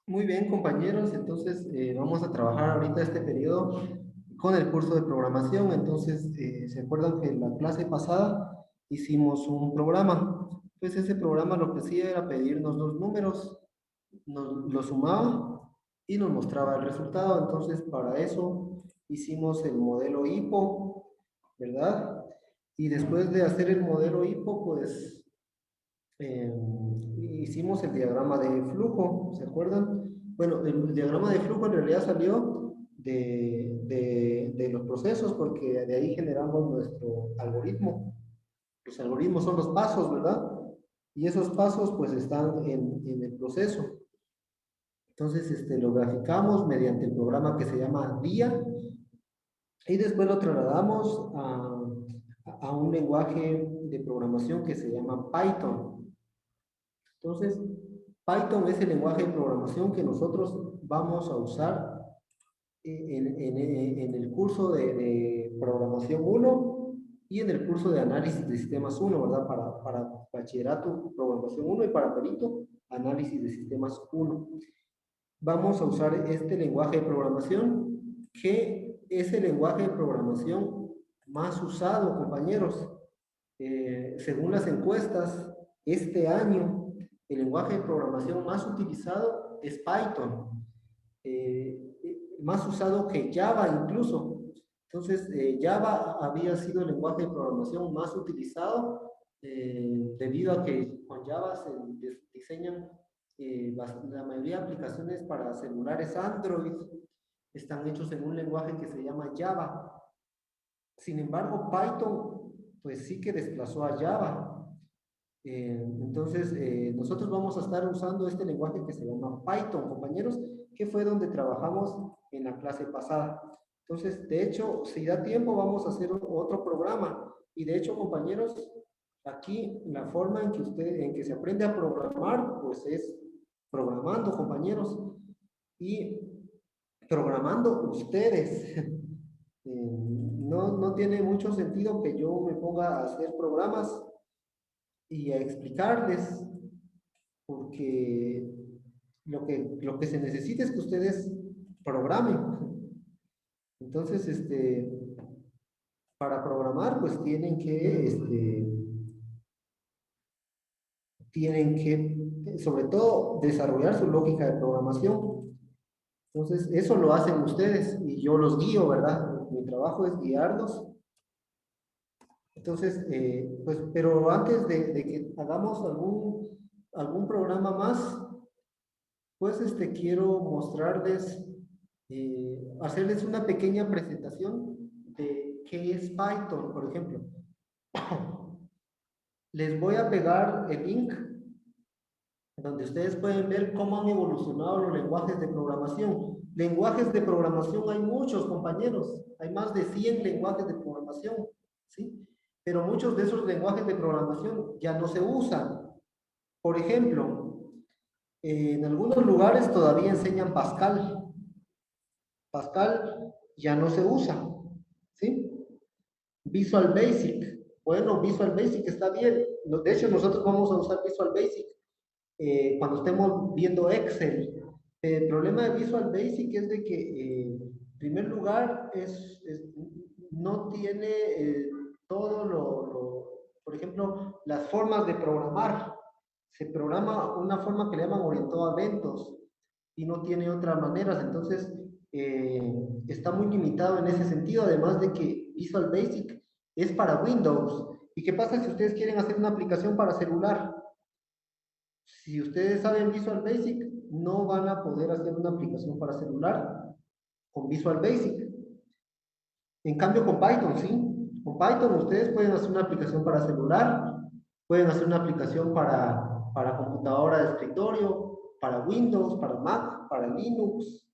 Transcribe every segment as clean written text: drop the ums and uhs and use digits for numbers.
Muy bien, compañeros. Entonces, vamos a trabajar ahorita este periodo con el curso de programación. Entonces, ¿se acuerdan que en la clase pasada hicimos un programa? Pues ese programa lo que hacía era pedirnos dos números, nos lo sumaba y nos mostraba el resultado. Entonces, para eso hicimos el modelo HIPPO, ¿verdad? Y después de hacer el modelo HIPPO, pues eh, hicimos el diagrama de flujo, ¿se acuerdan? Bueno, el diagrama de flujo en realidad salió de los procesos porque de ahí generamos nuestro algoritmo. Los algoritmos son los pasos, ¿verdad? Y esos pasos pues están en el proceso. Entonces, lo graficamos mediante el programa que se llama DIA y después lo trasladamos a un lenguaje de programación que se llama Python. Entonces, Python es el lenguaje de programación que nosotros vamos a usar en el curso de programación uno y en el curso de análisis de sistemas uno, ¿verdad? Para bachillerato, programación uno y para perito, análisis de sistemas uno. Vamos a usar este lenguaje de programación, que es el lenguaje de programación más usado, compañeros. Según las encuestas, este año el lenguaje de programación más utilizado es Python, más usado que Java incluso. Entonces, Java había sido el lenguaje de programación más utilizado debido a que con Java se diseñan la mayoría de aplicaciones para celulares Android, están hechos en un lenguaje que se llama Java. Sin embargo, Python, pues sí que desplazó a Java. Entonces, nosotros vamos a estar usando este lenguaje que se llama Python, compañeros, que fue donde trabajamos en la clase pasada. Entonces, de hecho, si da tiempo, vamos a hacer otro programa. Y de hecho, compañeros, aquí la forma en que se aprende a programar, pues es programando, compañeros, y programando ustedes. No tiene mucho sentido que yo me ponga a hacer programas y a explicarles, porque lo que se necesita es que ustedes programen. Entonces, para programar, pues tienen que, sobre todo, desarrollar su lógica de programación. Entonces, eso lo hacen ustedes y yo los guío, ¿verdad? Mi trabajo es guiarlos. Entonces, pues, pero antes de que hagamos algún programa más, pues quiero mostrarles, hacerles una pequeña presentación de qué es Python, por ejemplo. Les voy a pegar el link donde ustedes pueden ver cómo han evolucionado los lenguajes de programación. Lenguajes de programación hay muchos, compañeros. Hay más de 100 lenguajes de programación, ¿sí? Pero muchos de esos lenguajes de programación ya no se usan. Por ejemplo, en algunos lugares todavía enseñan Pascal. Pascal ya no se usa, ¿sí? Visual Basic. Bueno, Visual Basic está bien. De hecho, nosotros vamos a usar Visual Basic cuando estemos viendo Excel. El problema de Visual Basic es de que, en primer lugar, no tiene todo por ejemplo, las formas de programar. Se programa una forma que le llaman orientado a eventos y no tiene otras maneras. Entonces, está muy limitado en ese sentido, además de que Visual Basic es para Windows. ¿Y qué pasa si ustedes quieren hacer una aplicación para celular? Si ustedes saben Visual Basic, no van a poder hacer una aplicación para celular con Visual Basic. En cambio, con Python, sí. Con Python ustedes pueden hacer una aplicación para celular, pueden hacer una aplicación para computadora de escritorio, para Windows, para Mac, para Linux.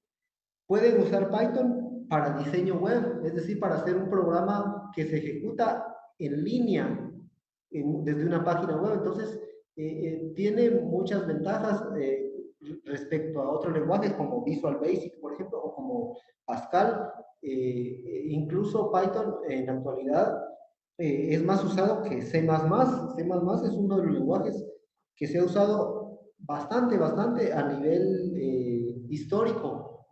Pueden usar Python para diseño web, es decir, para hacer un programa que se ejecuta en línea desde una página web. Entonces, tiene muchas ventajas respecto a otros lenguajes como Visual Basic, por ejemplo, o como Pascal. Incluso Python en la actualidad es más usado que C++. C++ es uno de los lenguajes que se ha usado bastante a nivel histórico.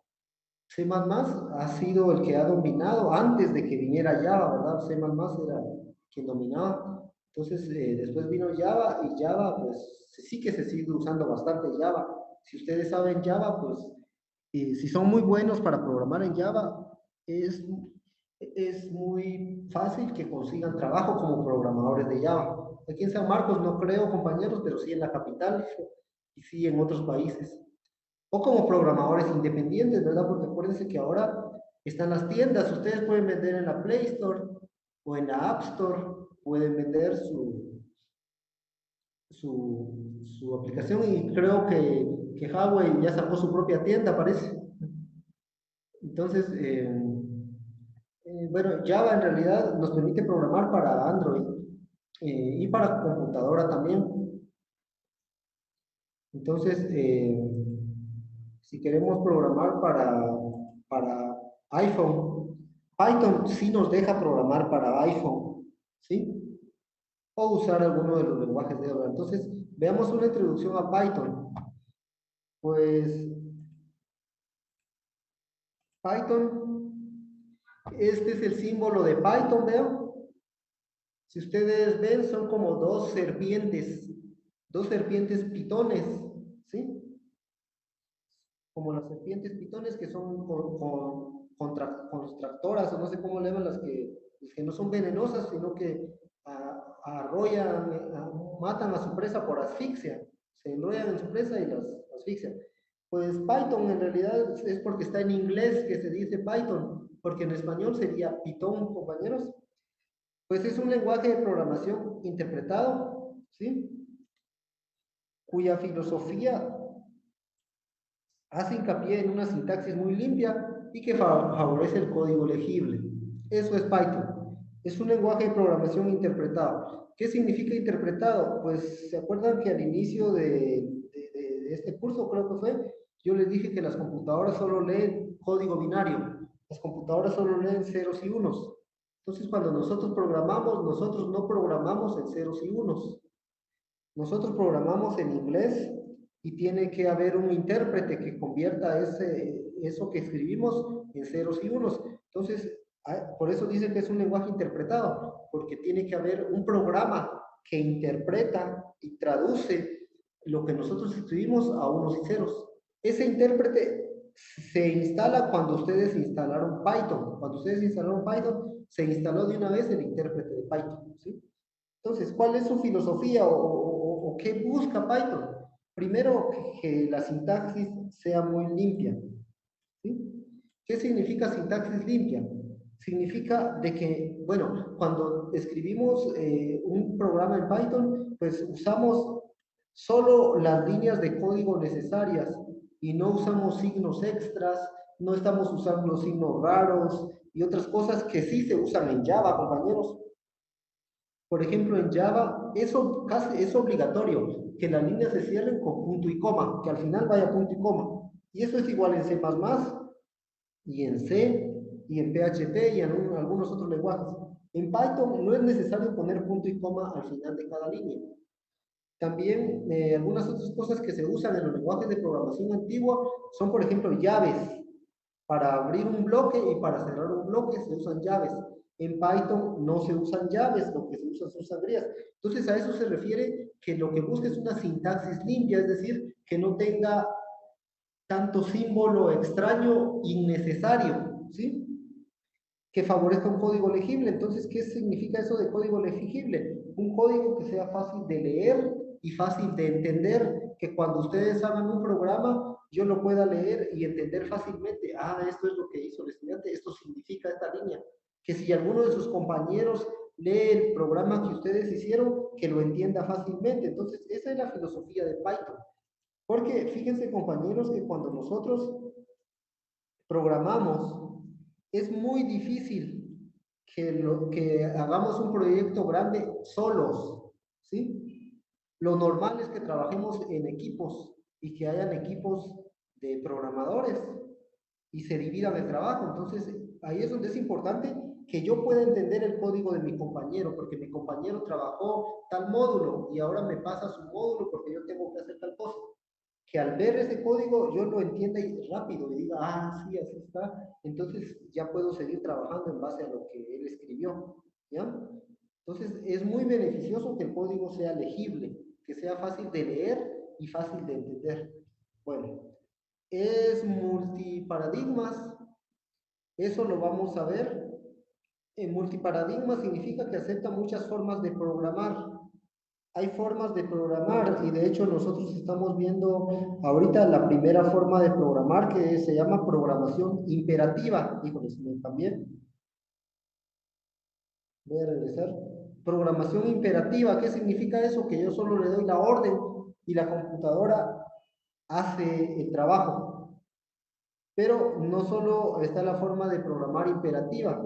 C++ ha sido el que ha dominado antes de que viniera Java, ¿verdad? C++ era quien dominaba. Entonces, después vino Java y Java, pues sí que se sigue usando bastante Java. Si ustedes saben Java, pues si son muy buenos para programar en Java, es muy fácil que consigan trabajo como programadores de Java. Aquí en San Marcos no creo, compañeros, pero sí en la capital y sí en otros países. O como programadores independientes, ¿verdad? Porque acuérdense que ahora están las tiendas, ustedes pueden vender en la Play Store o en la App Store, pueden vender su aplicación y creo que Huawei ya sacó su propia tienda, parece. Entonces, bueno, Java en realidad nos permite programar para Android y para computadora también. Entonces, si queremos programar para iPhone, Python sí nos deja programar para iPhone, ¿sí? O usar alguno de los lenguajes de R. Entonces, veamos una introducción a Python. Pues Python, este es el símbolo de Python, vean. Si ustedes ven, son como dos serpientes pitones, ¿sí? Como las serpientes pitones que son contractoras, o no sé cómo le llaman las que no son venenosas, sino que arrollan, matan a su presa por asfixia, se enrollan en su presa y las asfixian. Pues Python en realidad es porque está en inglés que se dice Python, porque en español sería Python, compañeros. Pues es un lenguaje de programación interpretado, ¿sí? Cuya filosofía hace hincapié en una sintaxis muy limpia y que favorece el código legible. Eso es Python. Es un lenguaje de programación interpretado. ¿Qué significa interpretado? Pues se acuerdan que al inicio de este curso, creo que fue, yo les dije que las computadoras solo leen código binario. Las computadoras solo leen ceros y unos. Entonces, cuando nosotros programamos, nosotros no programamos en ceros y unos. Nosotros programamos en inglés y tiene que haber un intérprete que convierta eso que escribimos en ceros y unos. Entonces, por eso dice que es un lenguaje interpretado, porque tiene que haber un programa que interpreta y traduce lo que nosotros escribimos a unos y ceros. Ese intérprete se instala cuando ustedes instalaron Python. Cuando ustedes instalaron Python, se instaló de una vez el intérprete de Python, ¿sí? Entonces, ¿cuál es su filosofía o qué busca Python? Primero, que la sintaxis sea muy limpia, ¿sí? ¿Qué significa sintaxis limpia? Significa de que, bueno, cuando escribimos un programa en Python, pues usamos solo las líneas de código necesarias y no usamos signos extras, no estamos usando signos raros y otras cosas que sí se usan en Java, compañeros. Por ejemplo, en Java, eso casi es obligatorio, que las líneas se cierren con punto y coma, que al final vaya punto y coma. Y eso es igual en C++, y en C, y en PHP, y en algunos otros lenguajes. En Python no es necesario poner punto y coma al final de cada línea. También algunas otras cosas que se usan en los lenguajes de programación antigua son, por ejemplo, llaves. Para abrir un bloque y para cerrar un bloque se usan llaves. En Python no se usan llaves, lo que se usan son sangrías. Entonces a eso se refiere que lo que busca es una sintaxis limpia, es decir, que no tenga tanto símbolo extraño innecesario, ¿sí? Que favorezca un código legible. Entonces, ¿qué significa eso de código legible? Un código que sea fácil de leer y fácil de entender, que cuando ustedes hagan un programa, yo lo pueda leer y entender fácilmente. Ah, esto es lo que hizo el estudiante, esto significa esta línea. Que si alguno de sus compañeros lee el programa que ustedes hicieron, que lo entienda fácilmente. Entonces, esa es la filosofía de Python. Porque fíjense, compañeros, que cuando nosotros programamos, es muy difícil que hagamos un proyecto grande solos, ¿sí? Lo normal es que trabajemos en equipos y que hayan equipos de programadores y se dividan el trabajo. Entonces, ahí es donde es importante que yo pueda entender el código de mi compañero, porque mi compañero trabajó tal módulo y ahora me pasa su módulo porque yo tengo que hacer tal cosa. que al ver ese código yo lo entienda rápido y diga, ah, sí, así está, entonces ya puedo seguir trabajando en base a lo que él escribió, ¿ya? Entonces es muy beneficioso que el código sea legible, que sea fácil de leer y fácil de entender. Bueno, es multiparadigmas, eso lo vamos a ver. En multiparadigma significa que acepta muchas formas de programar. Hay formas de programar y de hecho nosotros estamos viendo ahorita la primera forma de programar que se llama programación imperativa. Híjoles, me cambié. Voy a regresar. Programación imperativa, ¿qué significa eso? Que yo solo le doy la orden y la computadora hace el trabajo. Pero no solo está la forma de programar imperativa,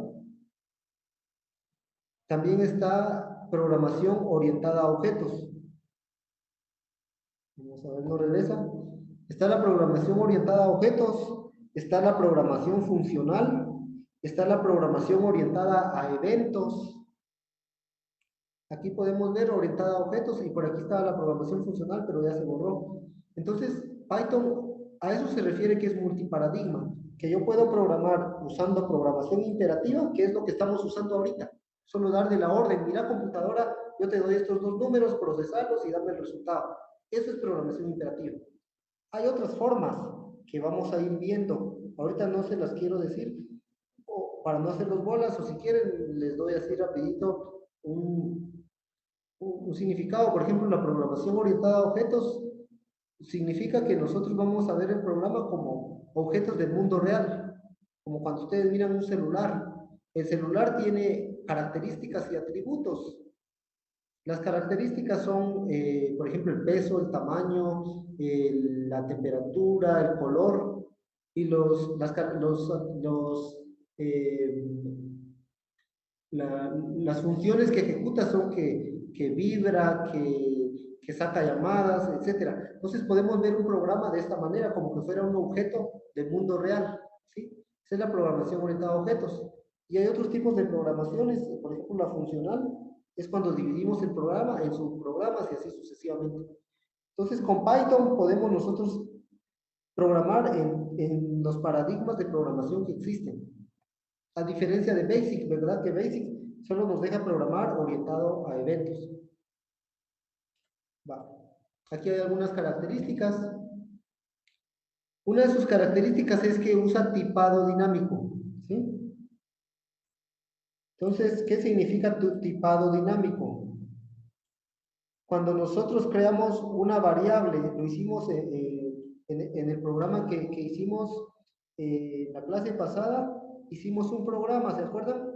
también está programación orientada a objetos. Vamos a ver, no regresa. Está la programación orientada a objetos, está la programación funcional, está la programación orientada a eventos. Aquí podemos ver orientada a objetos y por aquí está la programación funcional, pero ya se borró. Entonces, Python a eso se refiere que es multiparadigma, que yo puedo programar usando programación imperativa, que es lo que estamos usando ahorita. Solo darle la orden, mira computadora, yo te doy estos dos números, procesarlos y darme el resultado. Eso es programación imperativa. Hay otras formas que vamos a ir viendo. Ahorita no se las quiero decir para no hacerlos bolas, o si quieren les doy así rapidito un significado. Por ejemplo, la programación orientada a objetos significa que nosotros vamos a ver el programa como objetos del mundo real, como cuando ustedes miran un celular. El celular tiene características y atributos. Las características son, por ejemplo, el peso, el tamaño, la temperatura, el color, y eh, las funciones que ejecuta son que vibra, que saca llamadas, etcétera. Entonces podemos ver un programa de esta manera, como que fuera un objeto del mundo real, ¿sí? Esa es la programación orientada a objetos. Y hay otros tipos de programaciones, por ejemplo, la funcional, es cuando dividimos el programa en subprogramas y así sucesivamente. Entonces, con Python podemos nosotros programar en los paradigmas de programación que existen. A diferencia de Basic, ¿verdad? Que Basic solo nos deja programar orientado a eventos. Va. Aquí hay algunas características. Una de sus características es que usa tipado dinámico, ¿sí? Entonces, ¿qué significa tipado dinámico? Cuando nosotros creamos una variable, lo hicimos en el programa que hicimos la clase pasada, hicimos un programa, ¿se acuerdan?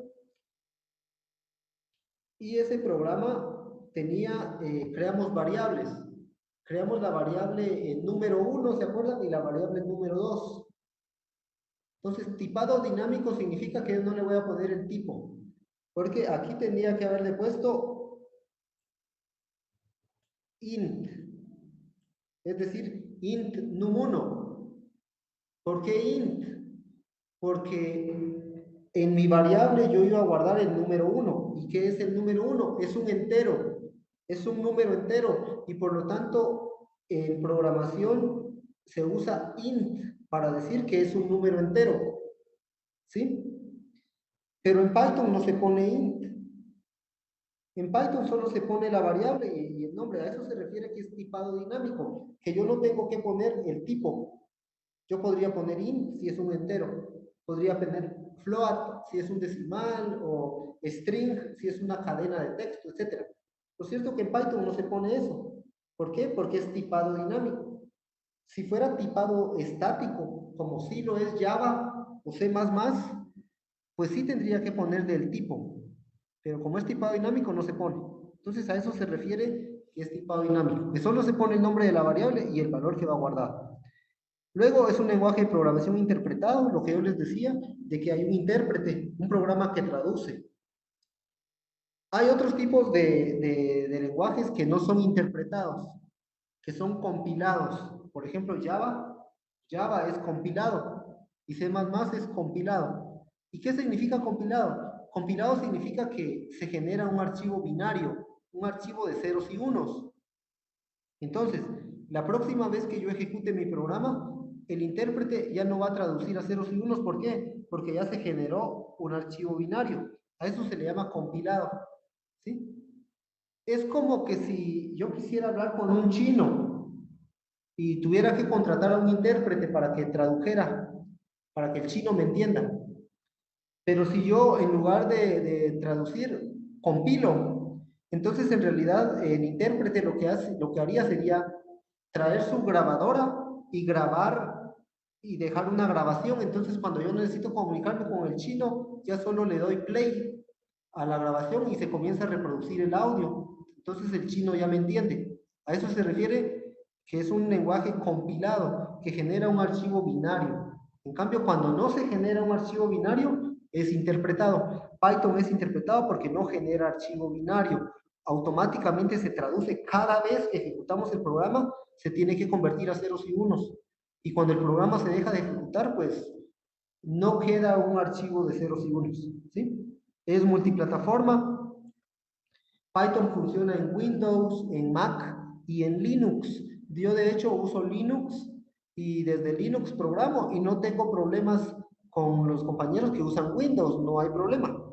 Y ese programa tenía, creamos variables. Creamos la variable número 1, ¿se acuerdan? Y la variable número 2. Entonces, tipado dinámico significa que no le voy a poner el tipo. Porque aquí tendría que haberle puesto int. Es decir, int num1. ¿Por qué int? Porque en mi variable yo iba a guardar el número 1. ¿Y qué es el número 1? Es un entero. Es un número entero. Y por lo tanto, en programación se usa int para decir que es un número entero. ¿Sí? Pero en Python no se pone int. En Python solo se pone la variable y el nombre. A eso se refiere que es tipado dinámico. Que yo no tengo que poner el tipo. Yo podría poner int si es un entero. Podría poner float si es un decimal o string si es una cadena de texto, etc. Lo cierto es que en Python no se pone eso. ¿Por qué? Porque es tipado dinámico. Si fuera tipado estático, como sí lo es Java o C++, pues sí tendría que ponerle el tipo. Pero como es tipado dinámico, no se pone. Entonces a eso se refiere que es tipado dinámico. Que solo se pone el nombre de la variable y el valor que va guardado. Luego es un lenguaje de programación interpretado, lo que yo les decía, de que hay un intérprete, un programa que traduce. Hay otros tipos de lenguajes que no son interpretados, que son compilados. Por ejemplo, Java es compilado y C++ es compilado. ¿Y qué significa compilado? Compilado significa que se genera un archivo binario, un archivo de ceros y unos. Entonces, la próxima vez que yo ejecute mi programa, el intérprete ya no va a traducir a ceros y unos. ¿Por qué? Porque ya se generó un archivo binario. A eso se le llama compilado, ¿sí? Es como que si yo quisiera hablar con un chino y tuviera que contratar a un intérprete para que tradujera, para que el chino me entienda. Pero si yo en lugar de traducir, compilo, entonces en realidad el intérprete lo que haría sería traer su grabadora y grabar y dejar una grabación. Entonces cuando yo necesito comunicarme con el chino, ya solo le doy play a la grabación y se comienza a reproducir el audio. Entonces el chino ya me entiende. A eso se refiere que es un lenguaje compilado que genera un archivo binario. En cambio, cuando no se genera un archivo binario, es interpretado. Python es interpretado porque no genera archivo binario. Automáticamente se traduce cada vez que ejecutamos el programa, se tiene que convertir a ceros y unos. Y cuando el programa se deja de ejecutar, pues no queda un archivo de ceros y unos, ¿sí? Es multiplataforma. Python funciona en Windows, en Mac y en Linux. Yo de hecho uso Linux y desde Linux programo y no tengo problemas con los compañeros que usan Windows, no hay problema.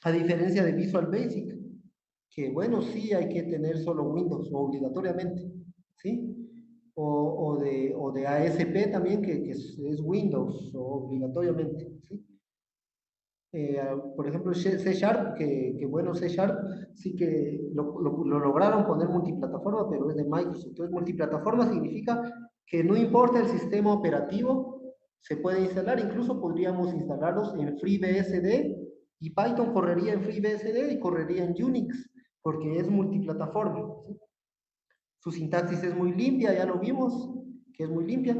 A diferencia de Visual Basic, que bueno, sí hay que tener solo Windows obligatoriamente, ¿sí? O de ASP también, que es Windows obligatoriamente, ¿sí? Por ejemplo, C Sharp, que bueno, C Sharp sí que lo lograron poner multiplataforma, pero es de Microsoft. Entonces, multiplataforma significa que no importa el sistema operativo, se puede instalar, incluso podríamos instalarlos en FreeBSD y Python correría en FreeBSD y correría en Unix, porque es multiplataforma, ¿sí? Su sintaxis es muy limpia, ya lo vimos, que es muy limpia.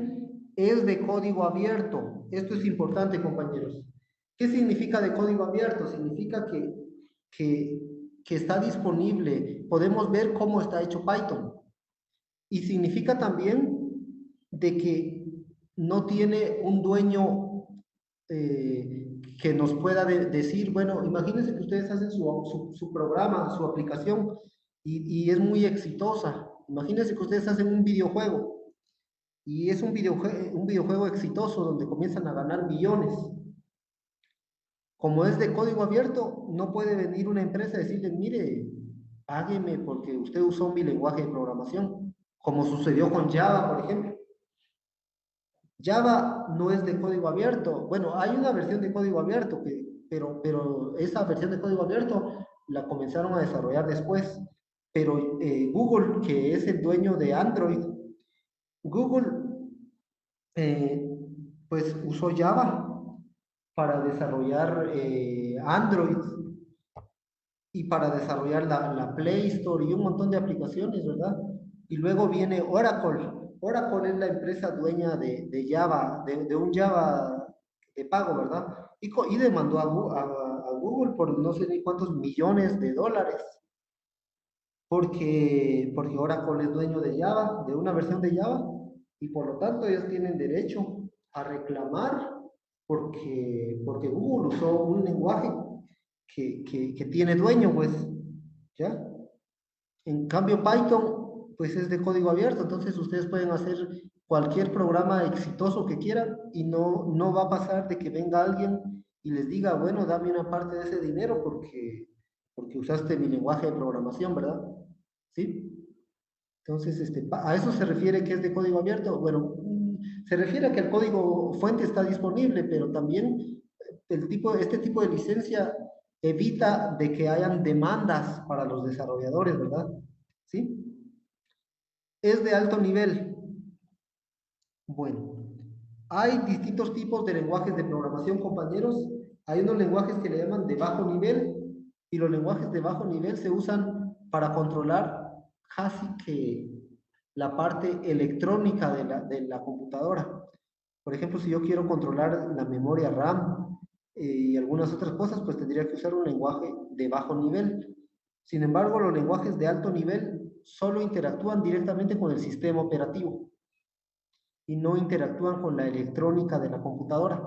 Es de código abierto. Esto es importante, compañeros. ¿Qué significa de código abierto? Significa que, que está disponible. Podemos ver cómo está hecho Python. Y significa también de que no tiene un dueño que nos pueda decir, bueno, imagínense que ustedes hacen su programa, su aplicación, y es muy exitosa. Imagínense que ustedes hacen un videojuego, y es un videojuego exitoso donde comienzan a ganar millones. Como es de código abierto, no puede venir una empresa a decirle, mire, págueme porque usted usó mi lenguaje de programación, como sucedió con Java, por ejemplo. Java no es de código abierto. Bueno, hay una versión de código abierto, pero esa versión de código abierto la comenzaron a desarrollar después. Pero Google, que es el dueño de Android, Google eh, pues usó Java para desarrollar Android y para desarrollar la Play Store y un montón de aplicaciones, ¿verdad? Y luego viene Oracle. Oracle es la empresa dueña de Java, de un Java de pago, ¿verdad? Y demandó a Google por no sé ni cuántos millones de dólares, porque Oracle es dueño de Java, de una versión de Java, y por lo tanto ellos tienen derecho a reclamar porque Google usó un lenguaje que tiene dueño, pues, ¿ya? En cambio, Python, pues es de código abierto, entonces ustedes pueden hacer cualquier programa exitoso que quieran y no va a pasar de que venga alguien y les diga, bueno, dame una parte de ese dinero porque usaste mi lenguaje de programación, ¿verdad? ¿Sí? Entonces, a eso se refiere que es de código abierto. Bueno, se refiere a que el código fuente está disponible, pero también este tipo de licencia evita de que hayan demandas para los desarrolladores, ¿verdad? ¿Sí? Es de alto nivel. Bueno, hay distintos tipos de lenguajes de programación, compañeros. Hay unos lenguajes que le llaman de bajo nivel y los lenguajes de bajo nivel se usan para controlar casi que la parte electrónica de la computadora. Por ejemplo, si yo quiero controlar la memoria RAM y algunas otras cosas, pues tendría que usar un lenguaje de bajo nivel. Sin embargo, los lenguajes de alto nivel solo interactúan directamente con el sistema operativo y no interactúan con la electrónica de la computadora.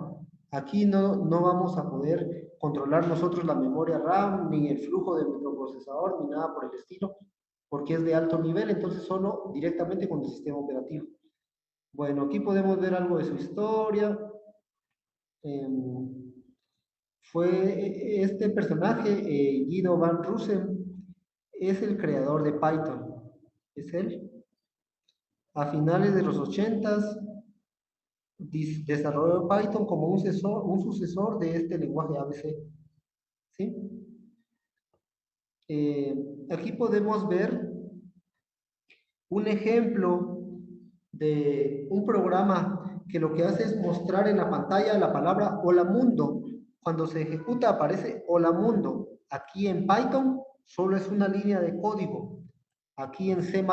Aquí no vamos a poder controlar nosotros la memoria RAM, ni el flujo del microprocesador, ni nada por el estilo, porque es de alto nivel, entonces solo directamente con el sistema operativo. Bueno, aquí podemos ver algo de su historia. Fue este personaje, Guido Van Rossum, es el creador de Python. Es él. A finales de los 80 desarrolló Python como un sucesor de este lenguaje ABC. ¿Sí? Aquí podemos ver un ejemplo de un programa que lo que hace es mostrar en la pantalla la palabra hola mundo. Cuando se ejecuta aparece hola mundo. Aquí en Python solo es una línea de código. Aquí en C++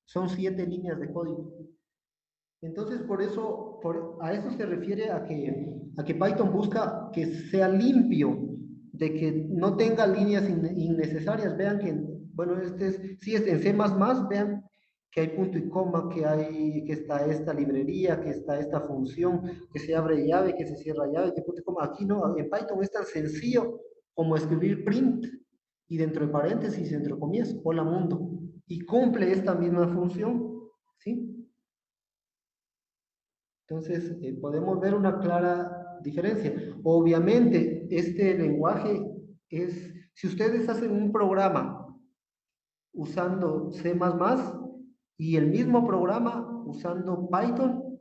son 7 líneas de código. Entonces, por eso, a eso se refiere a que Python busca que sea limpio, de que no tenga líneas innecesarias. Vean que, bueno, sí es en C++, vean que hay punto y coma, que está esta librería, que está esta función, que se abre llave, que se cierra llave, que punto y coma. Aquí no, en Python es tan sencillo como escribir print y dentro de paréntesis, dentro de comillas, hola mundo. Y cumple esta misma función, ¿sí? Entonces, podemos ver una clara diferencia. Obviamente, este lenguaje es, si ustedes hacen un programa usando C++ y el mismo programa usando Python,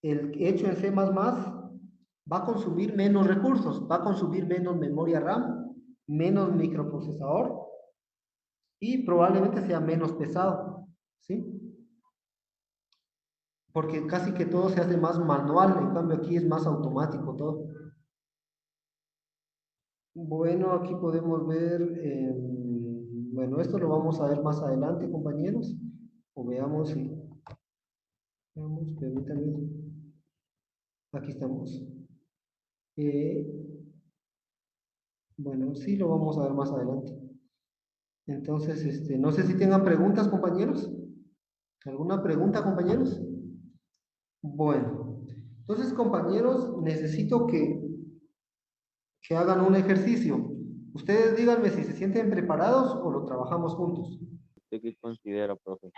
el hecho en C++ va a consumir menos recursos, va a consumir menos memoria RAM, menos microprocesador y probablemente sea menos pesado, ¿sí? Porque casi que todo se hace más manual, en cambio aquí es más automático todo. Bueno, aquí podemos ver, bueno, esto lo vamos a ver más adelante, compañeros, o veamos si, veamos, permítanme, aquí estamos. Eh, bueno, sí lo vamos a ver más adelante. Entonces, no sé si tengan preguntas, compañeros. ¿Alguna pregunta, compañeros? Bueno, entonces, compañeros, necesito que hagan un ejercicio. Ustedes díganme si se sienten preparados o lo trabajamos juntos. ¿Usted qué considera, profe?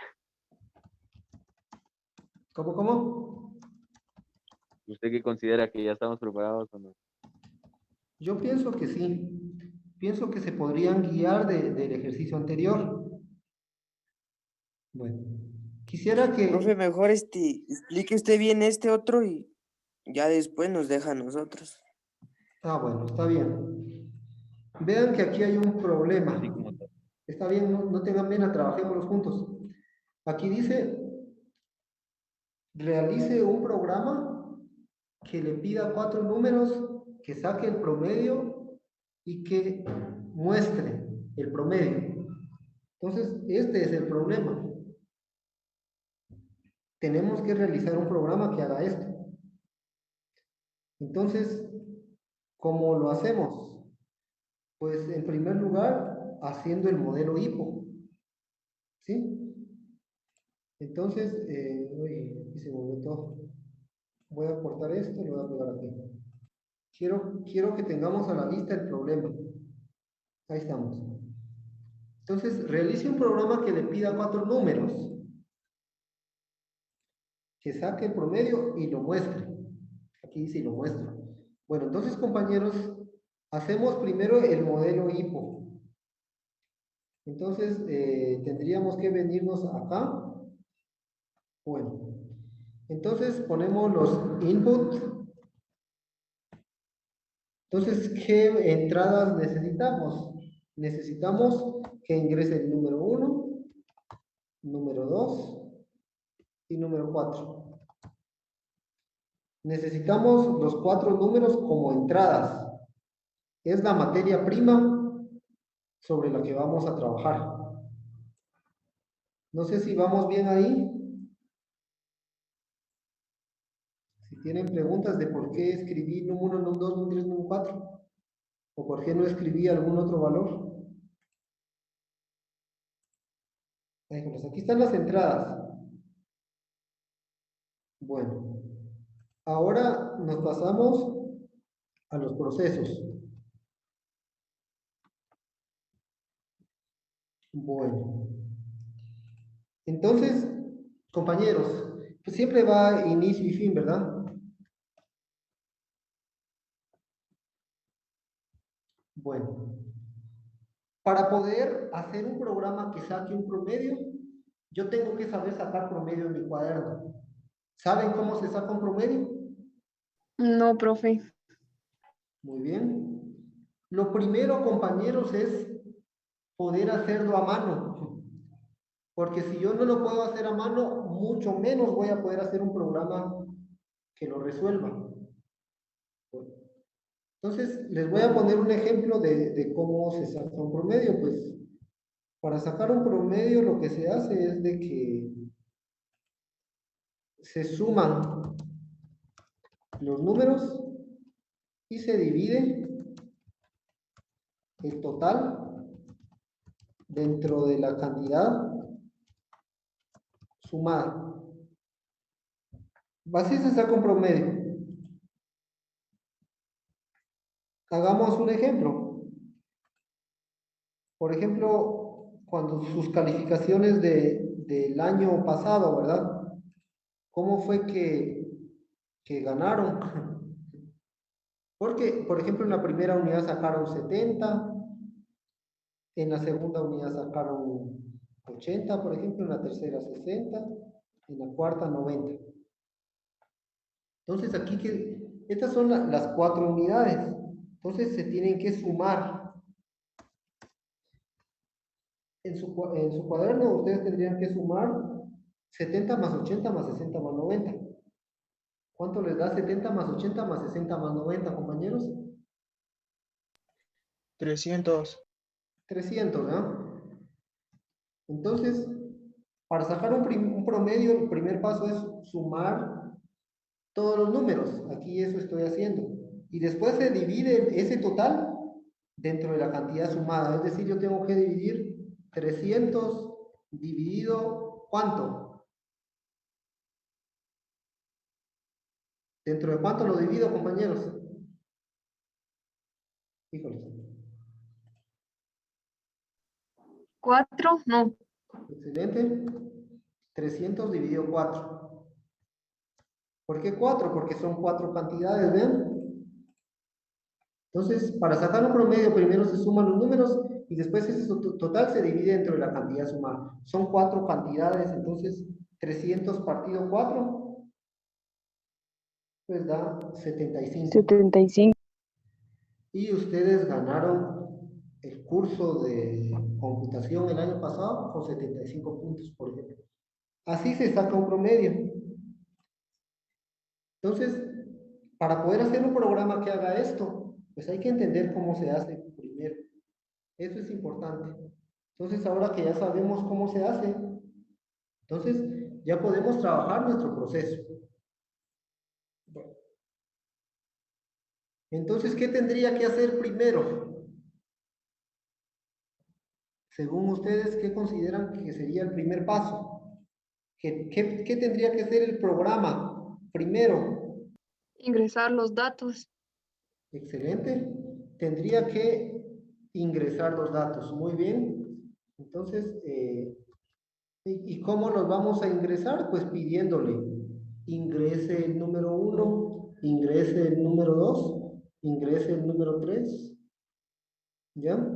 ¿Cómo? ¿Usted qué considera que ya estamos preparados o no? Yo pienso que sí. Pienso que se podrían guiar del ejercicio anterior. Bueno, quisiera que... Profe, mejor explique usted bien este otro y ya después nos deja a nosotros. Ah, bueno, está bien. Vean que aquí hay un problema. Así como todo. Está bien, no tengan pena, trabajémoslos juntos. Aquí dice, realice un programa que le pida 4 números, que saque el promedio y que muestre el promedio. Entonces, este es el problema. Tenemos que realizar un programa que haga esto. Entonces, ¿cómo lo hacemos? Pues en primer lugar, haciendo el modelo HIPO. ¿Sí? Entonces, oye, aquí se movió todo. Voy a cortar esto y lo voy a pegar aquí. Quiero que tengamos a la vista el problema. Ahí estamos. Entonces, realice un programa que le pida 4 números, que saque el promedio y lo muestre. Aquí dice y lo muestra. Bueno, entonces, compañeros, hacemos primero el modelo HIPO. Entonces, tendríamos que venirnos acá. Bueno, entonces ponemos los input. Entonces, ¿qué entradas necesitamos? Necesitamos que ingrese el número 1, número 2 y número 4. Necesitamos los 4 números como entradas. Es la materia prima sobre la que vamos a trabajar. No sé si vamos bien ahí. Si tienen preguntas de por qué escribí número 1, número 2, número 3, número 4, o por qué no escribí algún otro valor. Aquí están las entradas. Bueno, ahora nos pasamos a los procesos. Bueno. Entonces, compañeros, pues siempre va inicio y fin, ¿verdad? Bueno, para poder hacer un programa que saque un promedio, yo tengo que saber sacar promedio en mi cuaderno. ¿Saben cómo se saca un promedio? No, profe. Muy bien. Lo primero, compañeros, es poder hacerlo a mano. Porque si yo no lo puedo hacer a mano, mucho menos voy a poder hacer un programa que lo resuelva. Entonces, les voy a poner un ejemplo de cómo se saca un promedio. Pues, para sacar un promedio, lo que se hace es de que se suman los números y se divide el total dentro de la cantidad sumada. Así se saca un promedio. Hagamos un ejemplo. Por ejemplo, cuando sus calificaciones del año pasado, ¿verdad? ¿Cómo fue que ganaron? Porque, por ejemplo, en la primera unidad sacaron 70, en la segunda unidad sacaron 80, por ejemplo, en la tercera 60, en la cuarta 90. Entonces aquí estas son las 4 unidades. Entonces se tienen que sumar. En su cuaderno ustedes tendrían que sumar 70 más 80 más 60 más 90. ¿Cuánto les da 70 más 80 más 60 más 90, compañeros? 300. 300, ¿no? Entonces, para sacar un promedio, el primer paso es sumar todos los números. Aquí eso estoy haciendo. Y después se divide ese total dentro de la cantidad sumada. Es decir, yo tengo que dividir 300 dividido, ¿cuánto? ¿Dentro de cuánto lo divido, compañeros? Híjoles. 4, no. Excelente. 300 dividido 4. ¿Por qué 4? Porque son 4 cantidades, ¿ven? Entonces, para sacar un promedio, primero se suman los números y después ese total se divide dentro de la cantidad sumada. Son 4 cantidades, entonces 300 partido 4, pues da 75. 75. Y ustedes ganaron el curso de computación el año pasado con 75 puntos, por ejemplo. Así se saca un promedio. Entonces, para poder hacer un programa que haga esto, pues hay que entender cómo se hace primero. Eso es importante. Entonces, ahora que ya sabemos cómo se hace, entonces ya podemos trabajar nuestro proceso. Bueno, entonces, ¿qué tendría que hacer primero? Según ustedes, ¿qué consideran que sería el primer paso? ¿Qué tendría que hacer el programa primero? Ingresar los datos. Excelente. Tendría que ingresar los datos. Muy bien. Entonces, ¿y cómo los vamos a ingresar? Pues pidiéndole, ingrese el número 1, ingrese el número 2, ingrese el número 3. ¿Ya?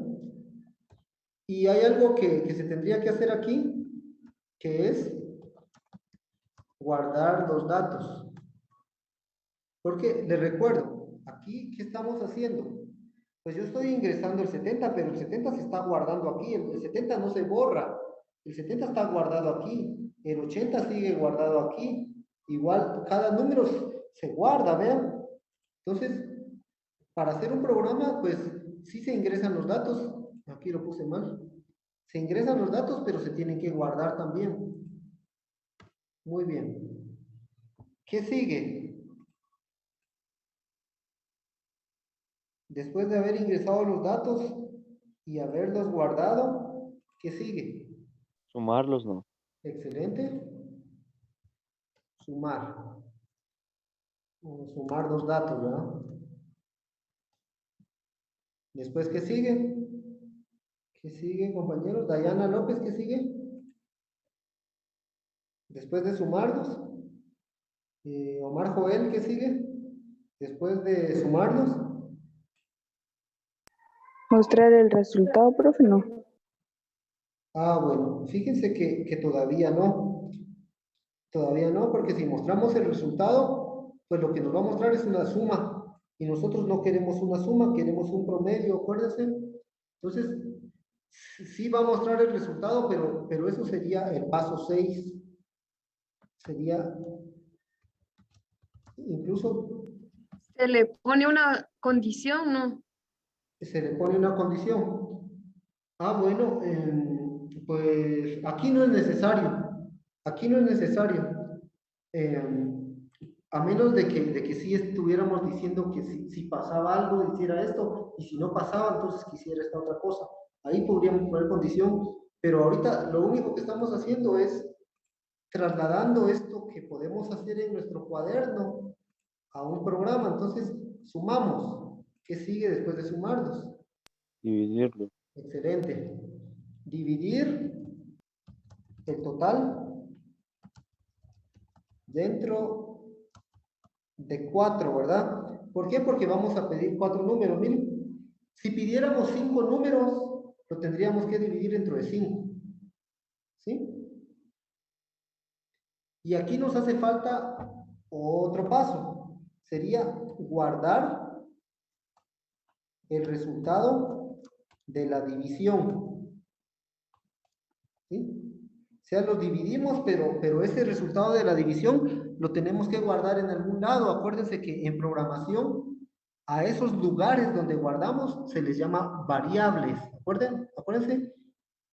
Y hay algo que se tendría que hacer aquí, que es guardar los datos. Porque les recuerdo, aquí, ¿qué estamos haciendo? Pues yo estoy ingresando el 70, pero el 70 se está guardando aquí, el 70 no se borra, el 70 está guardado aquí, el 80 sigue guardado aquí, igual cada número se guarda, vean. Entonces, para hacer un programa, pues sí se ingresan los datos, aquí lo puse mal, se ingresan los datos, pero se tienen que guardar también. Muy bien. ¿Qué sigue? Después de haber ingresado los datos y haberlos guardado, ¿qué sigue? Sumarlos, no. Excelente. Sumar. Vamos a sumar dos datos, ¿verdad? Después, ¿qué sigue? ¿Qué sigue, compañeros? Dayana López, ¿qué sigue? Después de sumarlos. Omar Joel, ¿qué sigue? Después de sumarlos. Mostrar el resultado, profe, no. Ah, bueno, fíjense que todavía no. Todavía no, porque si mostramos el resultado, pues lo que nos va a mostrar es una suma. Y nosotros no queremos una suma, queremos un promedio, acuérdense. Entonces, sí va a mostrar el resultado, pero eso sería el paso 6. Sería incluso Se le pone una condición, no. se le pone una condición. Ah, bueno, pues aquí no es necesario. Aquí no es necesario. A menos de que sí estuviéramos diciendo que si pasaba algo, hiciera esto, y si no pasaba, entonces quisiera esta otra cosa. Ahí podríamos poner condición, pero ahorita lo único que estamos haciendo es trasladando esto que podemos hacer en nuestro cuaderno a un programa. Entonces, sumamos. ¿Qué sigue después de sumarlos? Dividirlo. Excelente. Dividir el total dentro de 4, ¿verdad? ¿Por qué? Porque vamos a pedir 4 números. Miren, si pidiéramos 5 números, lo tendríamos que dividir dentro de 5. ¿Sí? Y aquí nos hace falta otro paso. Sería guardar el resultado de la división. ¿Sí? O sea, los dividimos, pero ese resultado de la división lo tenemos que guardar en algún lado. Acuérdense que en programación, a esos lugares donde guardamos se les llama variables. Acuérdense,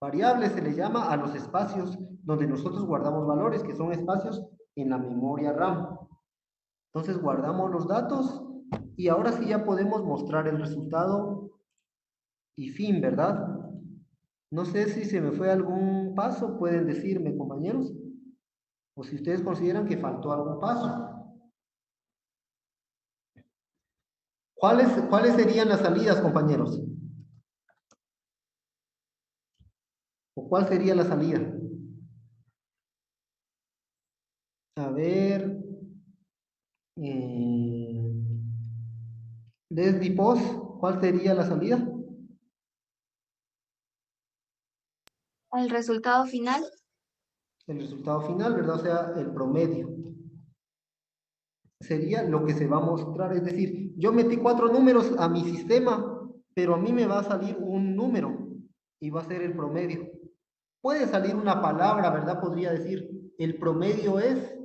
variables se les llama a los espacios donde nosotros guardamos valores, que son espacios en la memoria RAM. Entonces guardamos los datos y ahora sí ya podemos mostrar el resultado y fin, ¿verdad? No sé si se me fue algún paso, pueden decirme, compañeros, o si ustedes consideran que faltó algún paso. ¿Cuáles serían las salidas, compañeros? ¿O cuál sería la salida? A ver, Leslie Post, ¿cuál sería la salida? El resultado final. El resultado final, ¿verdad? O sea, el promedio. Sería lo que se va a mostrar, es decir, yo metí 4 números a mi sistema, pero a mí me va a salir un número y va a ser el promedio. Puede salir una palabra, ¿verdad? Podría decir, el promedio es,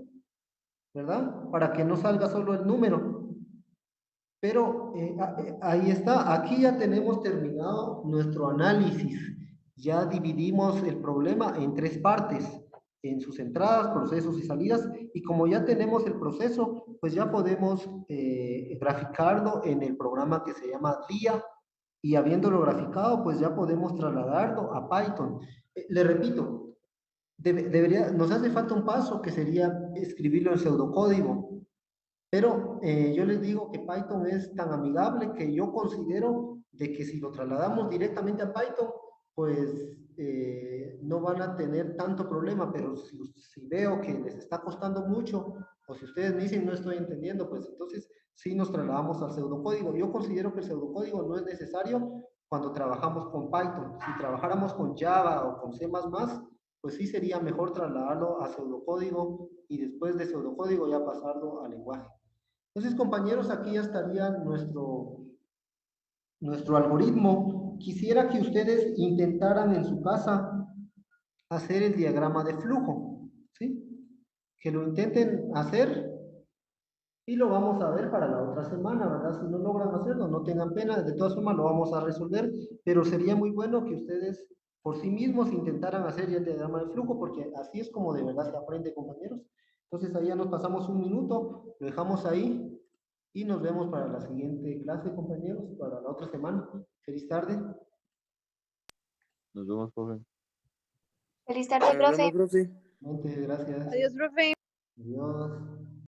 ¿verdad? Para que no salga solo el número. Pero ahí está, aquí ya tenemos terminado nuestro análisis. Ya dividimos el problema en 3 partes, en sus entradas, procesos y salidas, y como ya tenemos el proceso, pues ya podemos graficarlo en el programa que se llama DIA, y habiéndolo graficado, pues ya podemos trasladarlo a Python. Le repito, nos hace falta un paso que sería escribirlo en pseudocódigo. Pero yo les digo que Python es tan amigable que yo considero de que si lo trasladamos directamente a Python, pues no van a tener tanto problema, pero si veo que les está costando mucho, o si ustedes me dicen no estoy entendiendo, pues entonces sí nos trasladamos al pseudocódigo. Yo considero que el pseudocódigo no es necesario cuando trabajamos con Python. Si trabajáramos con Java o con C++, pues sí sería mejor trasladarlo a pseudocódigo y después de pseudocódigo ya pasarlo al lenguaje. Entonces, compañeros, aquí ya estaría nuestro algoritmo. Quisiera que ustedes intentaran en su casa hacer el diagrama de flujo, ¿sí? Que lo intenten hacer y lo vamos a ver para la otra semana, ¿verdad? Si no logran hacerlo, no tengan pena, de todas formas lo vamos a resolver, pero sería muy bueno que ustedes por sí mismos intentaran hacer ya el diagrama de flujo, porque así es como de verdad se aprende, compañeros. Entonces, ahí ya nos pasamos un minuto, lo dejamos ahí. Y nos vemos para la siguiente clase, compañeros, para la otra semana. Feliz tarde. Nos vemos, profe. Feliz tarde, Nos profe. vemos, profe. Muchas gracias. Adiós, profe. Adiós.